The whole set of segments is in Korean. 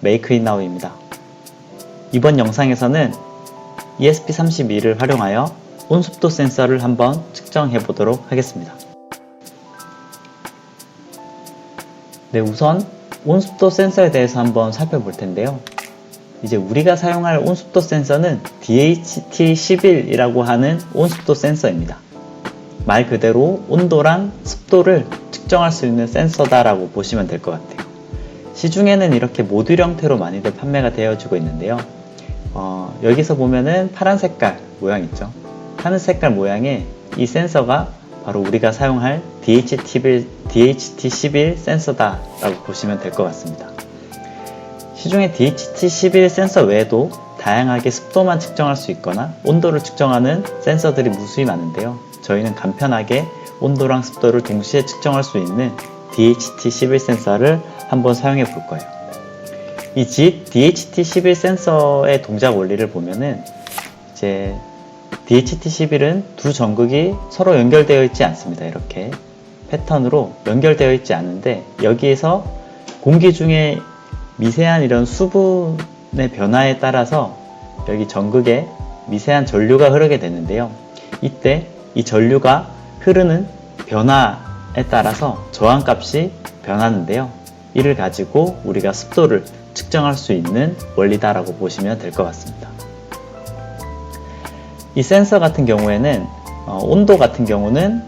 Make it now입니다. 이번 영상에서는 ESP32를 활용하여 온습도 센서를 한번 측정해 보도록 하겠습니다. 네, 우선 온습도 센서에 대해서 한번 살펴볼 텐데요. 이제 우리가 사용할 온습도 센서는 DHT11이라고 하는 온습도 센서입니다. 말 그대로 온도랑 습도를 측정할 수 있는 센서다라고 보시면 될 것 같아요. 시중에는 이렇게 모듈 형태로 많이들 판매가 되어지고 있는데요. 여기서 보면은 파란 색깔 모양 있죠. 하늘 색깔 모양의 이 센서가 바로 우리가 사용할 DHT11 센서다라고 보시면 될 것 같습니다. 시중에 DHT11 센서 외에도 다양하게 습도만 측정할 수 있거나 온도를 측정하는 센서들이 무수히 많은데요. 저희는 간편하게 온도랑 습도를 동시에 측정할 수 있는 DHT11 센서를 한번 사용해 볼 거예요. 이 DHT11 센서의 동작 원리를 보면은 이제 DHT11은 두 전극이 서로 연결되어 있지 않습니다. 이렇게 패턴으로 연결되어 있지 않은데 여기에서 공기 중에 미세한 이런 수분의 변화에 따라서 여기 전극에 미세한 전류가 흐르게 되는데요. 이때 이 전류가 흐르는 변화에 따라서 저항값이 변하는데요. 이를 가지고 우리가 습도를 측정할 수 있는 원리다라고 보시면 될 것 같습니다. 이 센서 같은 경우에는 온도 같은 경우는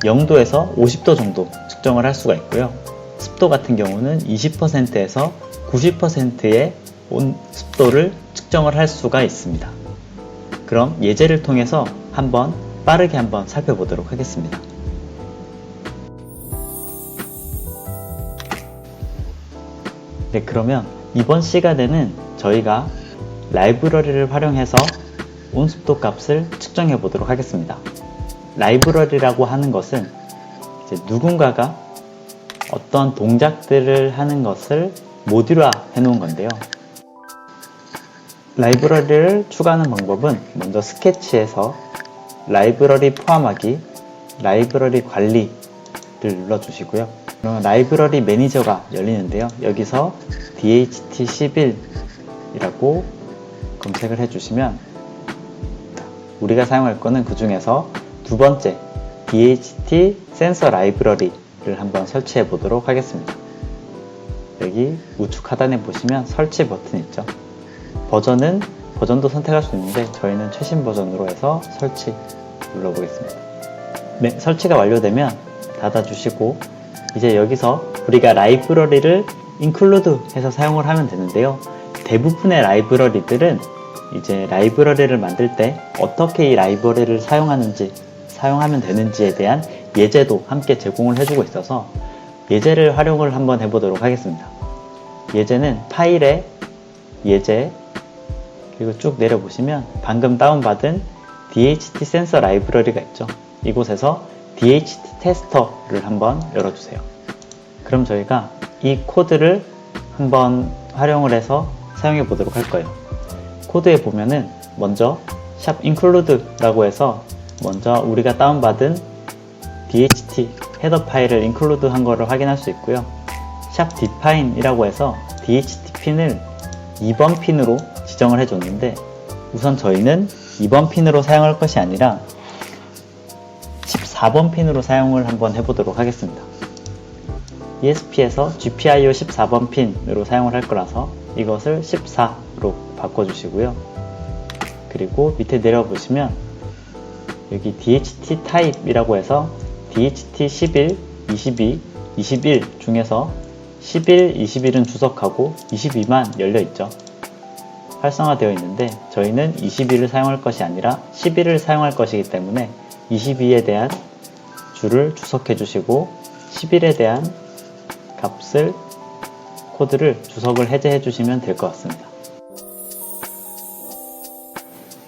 0도에서 50도 정도 측정을 할 수가 있고요. 습도 같은 경우는 20%에서 90%의 습도를 측정을 할 수가 있습니다. 그럼 예제를 통해서 빠르게 한번 살펴보도록 하겠습니다. 네, 그러면 이번 시간에는 저희가 라이브러리를 활용해서 온습도 값을 측정해 보도록 하겠습니다. 라이브러리라고 하는 것은 이제 누군가가 어떤 동작들을 하는 것을 모듈화 해 놓은 건데요. 라이브러리를 추가하는 방법은 먼저 스케치에서 라이브러리 포함하기, 라이브러리 관리를 눌러주시고요. 그러면 라이브러리 매니저가 열리는데요. 여기서 DHT11이라고 검색을 해주시면 우리가 사용할 거는 그 중에서 두 번째 DHT 센서 라이브러리를 한번 설치해 보도록 하겠습니다. 여기 우측 하단에 보시면 설치 버튼 있죠. 버전도 선택할 수 있는데 저희는 최신 버전으로 해서 설치 눌러보겠습니다. 네, 설치가 완료되면 닫아주시고 이제 여기서 우리가 라이브러리를 include 해서 사용을 하면 되는데요. 대부분의 라이브러리들은 이제 라이브러리를 만들 때 어떻게 이 라이브러리를 사용하면 되는지에 대한 예제도 함께 제공을 해주고 있어서 예제를 활용을 한번 해보도록 하겠습니다. 예제는 파일에 예제 그리고 쭉 내려보시면 방금 다운받은 DHT 센서 라이브러리가 있죠. 이곳에서 DHT 테스터를 한번 열어주세요. 그럼 저희가 이 코드를 한번 활용을 해서 사용해 보도록 할 거예요. 코드에 보면은 먼저 샵 include 라고 해서 먼저 우리가 다운받은 DHT 헤더 파일을 include 한 거를 확인할 수 있고요. 샵 define 이라고 해서 DHT 핀을 2번 핀으로 지정을 해줬는데 우선 저희는 2번 핀으로 사용할 것이 아니라 14번 핀으로 사용을 한번 해보도록 하겠습니다. ESP에서 GPIO 14번 핀으로 사용을 할 거라서 이것을 14로 바꿔주시고요. 그리고 밑에 내려보시면 여기 DHT 타입이라고 해서 DHT 11, 22, 21 중에서 11, 21은 주석하고 22만 열려있죠. 활성화되어 있는데 저희는 21을 사용할 것이 아니라 11을 사용할 것이기 때문에 22에 대한 줄을 주석해 주시고 11에 대한 코드를 주석을 해제해 주시면 될 것 같습니다.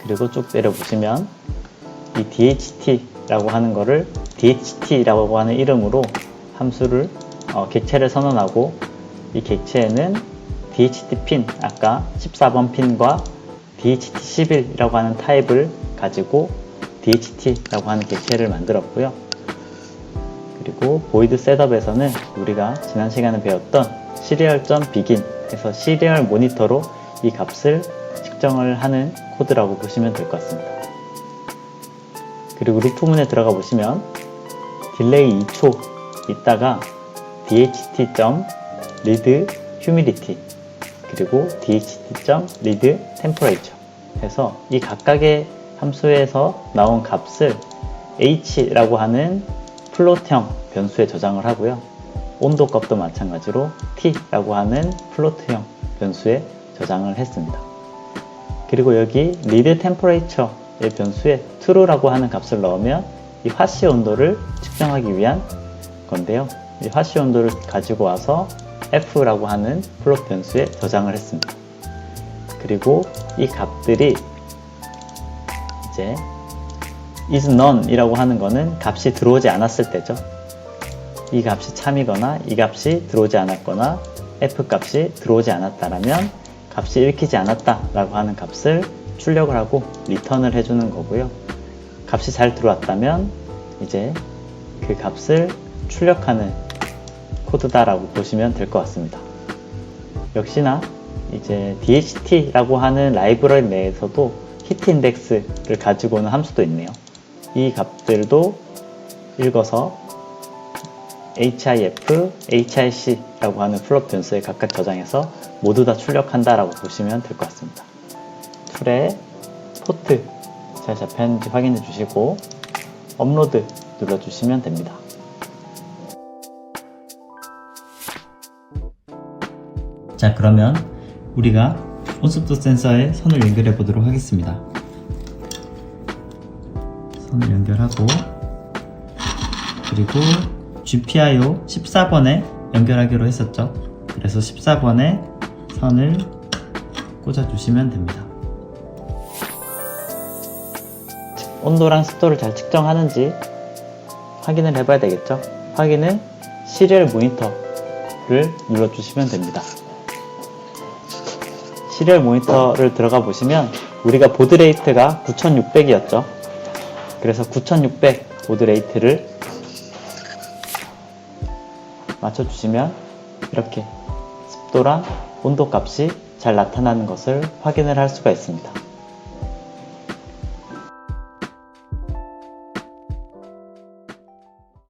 그리고 쭉 내려보시면 이 DHT라고 하는 거를 DHT라고 하는 이름으로 함수를 객체를 선언하고 이 객체에는 DHT 핀 아까 14번 핀과 DHT11이라고 하는 타입을 가지고 DHT라고 하는 객체를 만들었고요. 그리고 void 셋업에서는 우리가 지난 시간에 배웠던 serial.begin 에서 시리얼 모니터로 이 값을 측정을 하는 코드라고 보시면 될 것 같습니다. 그리고 루프문에 들어가 보시면 딜레이 2초 있다가 dht.read humidity 그리고 dht.read temperature 해서 이 각각의 함수에서 나온 값을 h라고 하는 플롯형 변수에 저장을 하고요. 온도 값도 마찬가지로 t라고 하는 플로트형 변수에 저장을 했습니다. 그리고 여기 read temperature의 변수에 true라고 하는 값을 넣으면 이 화씨 온도를 측정하기 위한 건데요. 이 화씨 온도를 가지고 와서 f라고 하는 플롯 변수에 저장을 했습니다. 그리고 이 값들이 이제 is none 이라고 하는 거는 값이 들어오지 않았을 때죠. 이 값이 참이거나 이 값이 들어오지 않았거나 f 값이 들어오지 않았다라면 값이 읽히지 않았다 라고 하는 값을 출력을 하고 리턴을 해주는 거고요. 값이 잘 들어왔다면 이제 그 값을 출력하는 코드다라고 보시면 될 것 같습니다. 역시나 이제 DHT라고 하는 라이브러리 내에서도 히트 인덱스를 가지고 오는 함수도 있네요. 이 값들도 읽어서 HIF, HIC라고 하는 플롯 변수에 각각 저장해서 모두 다 출력한다라고 보시면 될 것 같습니다. 툴에 포트 잘 잡혔는지 확인해 주시고 업로드 눌러주시면 됩니다. 자, 그러면 우리가 온습도 센서에 선을 연결해 보도록 하겠습니다. 선을 연결하고 그리고 GPIO 14번에 연결하기로 했었죠. 그래서 14번에 선을 꽂아주시면 됩니다. 온도랑 습도를 잘 측정하는지 확인을 해봐야 되겠죠. 확인은 시리얼 모니터를 눌러주시면 됩니다. 시리얼 모니터를 들어가 보시면 우리가 보드 레이트가 9600이었죠. 그래서 9600 보드 레이트를 맞춰주시면 이렇게 습도랑 온도 값이 잘 나타나는 것을 확인을 할 수가 있습니다.